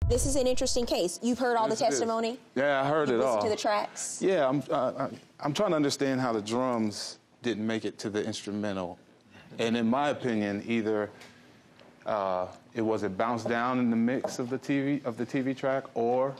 This is an interesting case. You've heard all the testimony? Yeah, I heard it all. Listen to the tracks? Yeah, I'm trying to understand how the drums didn't make it to the instrumental. And in my opinion, either it wasn't bounced down in the mix of the TV track, or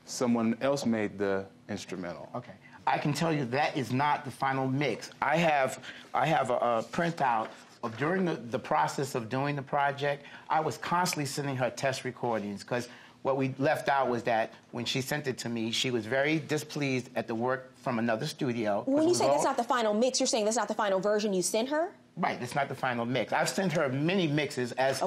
someone else made the instrumental. Okay. I can tell you that is not the final mix. I have a printout of during the process of doing the project. I was constantly sending her test recordings, because what we left out was that when she sent it to me, she was very displeased at the work from another studio. When you say that's not the final mix, you're saying that's not the final version you sent her? Right, it's not the final mix. I've sent her many mixes, as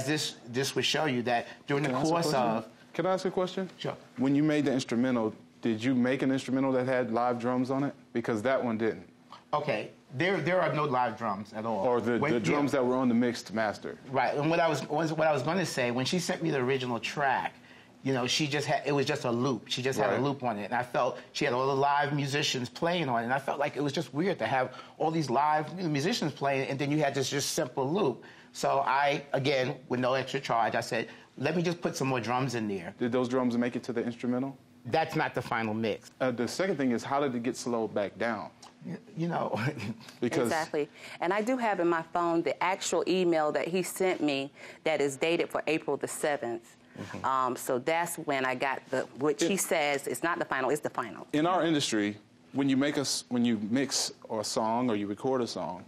this would show you, that during the course of... Can I ask a question? Sure. When you made the instrumental, did you make an instrumental that had live drums on it? Because that one didn't. Okay, there are no live drums at all. Or the drums that were on the mixed master. Right, and what I was going to say, when she sent me the original track, you know, it was just a loop. She just had a loop on it. And I felt she had all the live musicians playing on it. And I felt like it was just weird to have all these live musicians playing, and then you had this just simple loop. So I, again, with no extra charge, I said, let me just put some more drums in there. Did those drums make it to the instrumental? That's not the final mix. The second thing is, how did it get slowed back down? You know, because... Exactly. And I do have in my phone the actual email that he sent me that is dated for April the 7th. So that's when I got which he says it's not the final, it's the final. In our industry, when you mix a song or you record a song,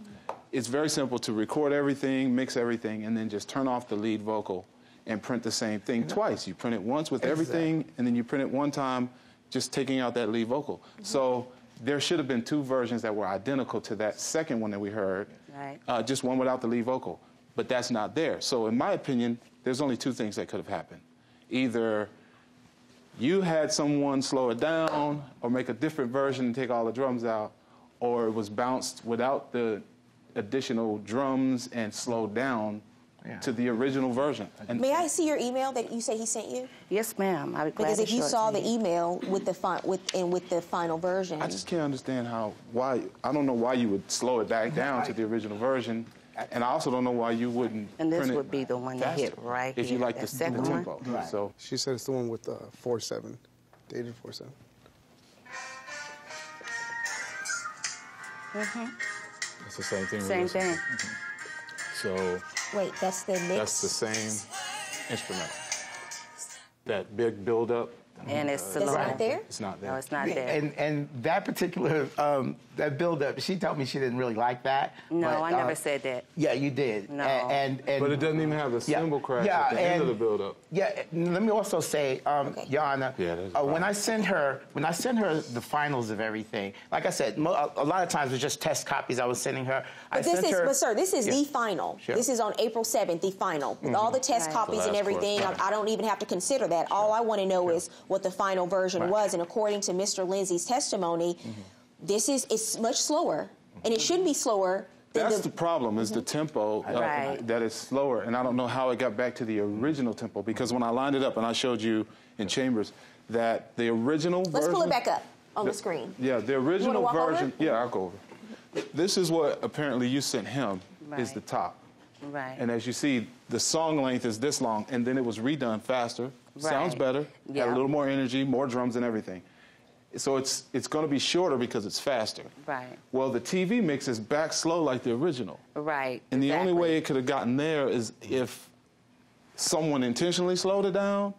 it's very simple to record everything, mix everything, and then just turn off the lead vocal and print the same thing twice. You print it once with everything, and then you print it one time, just taking out that lead vocal. So there should have been two versions that were identical to that second one that we heard, just one without the lead vocal. But that's not there. So in my opinion, there's only two things that could have happened. Either you had someone slow it down or make a different version and take all the drums out, or it was bounced without the additional drums and slowed down to the original version. And may I see your email that you say he sent you? Yes, ma'am. I would because if you saw the email with the final version, I just can't understand why. I don't know why you would slow it back down to the original version, and I also don't know why you wouldn't. And this print would be the one that hit right if here. You like the tempo. Right. So she said it's the one with 4/7, dated 4/7. It's the same thing. Same thing. So. Wait, that's the mix? That's the same instrumental. That big build-up. And it's slow. It's not there? It's not there. No, it's not there. And that particular, that build-up, she told me she didn't really like that. No, but, I never said that. Yeah, you did. No. But it doesn't even have the cymbal crash at the end of the build-up. Yeah, let me also say, Your Honor, when I send her the finals of everything, like I said, a lot of times it was just test copies I was sending her. But sir, this is the final. Sure. This is on April 7th, the final. With all the test copies and everything, I don't even have to consider that. All I want to know is what the final version was, and according to Mr. Lindsey's testimony, it's much slower, and it should be slower. That's the problem, is the tempo that is slower, and I don't know how it got back to the original tempo, because when I lined it up, and I showed you in chambers, that the original version... Let's pull it back up on the screen. Yeah, the original version... Over? Yeah, I'll go over. This is what apparently you sent him, is the top. Right. And as you see, the song length is this long, and then it was redone faster. Sounds better, had a little more energy, more drums and everything. So it's going to be shorter because it's faster. Right. Well, the TV mix is back slow like the original. Right. And the only way it could have gotten there is if someone intentionally slowed it down,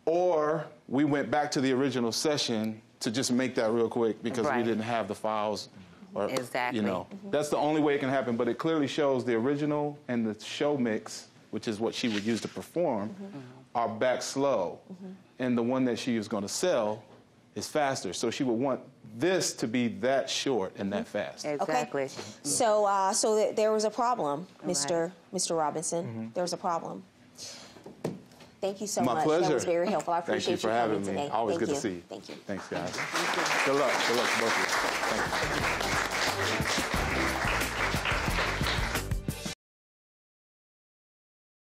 or we went back to the original session to just make that real quick because we didn't have the files. Or, you know, that's the only way it can happen. But it clearly shows the original and the show mix, which is what she would use to perform, are back slow. And the one that she was going to sell is faster. So she would want this to be that short and that fast. Exactly. Okay. So there was a problem, Mr. Robinson. There was a problem. Thank you so much. My pleasure. That was very helpful. I appreciate you for having me. today. Always good to see you. Thank you. Thanks, guys. Thank you. Good luck. Good luck to both of you. Thank you.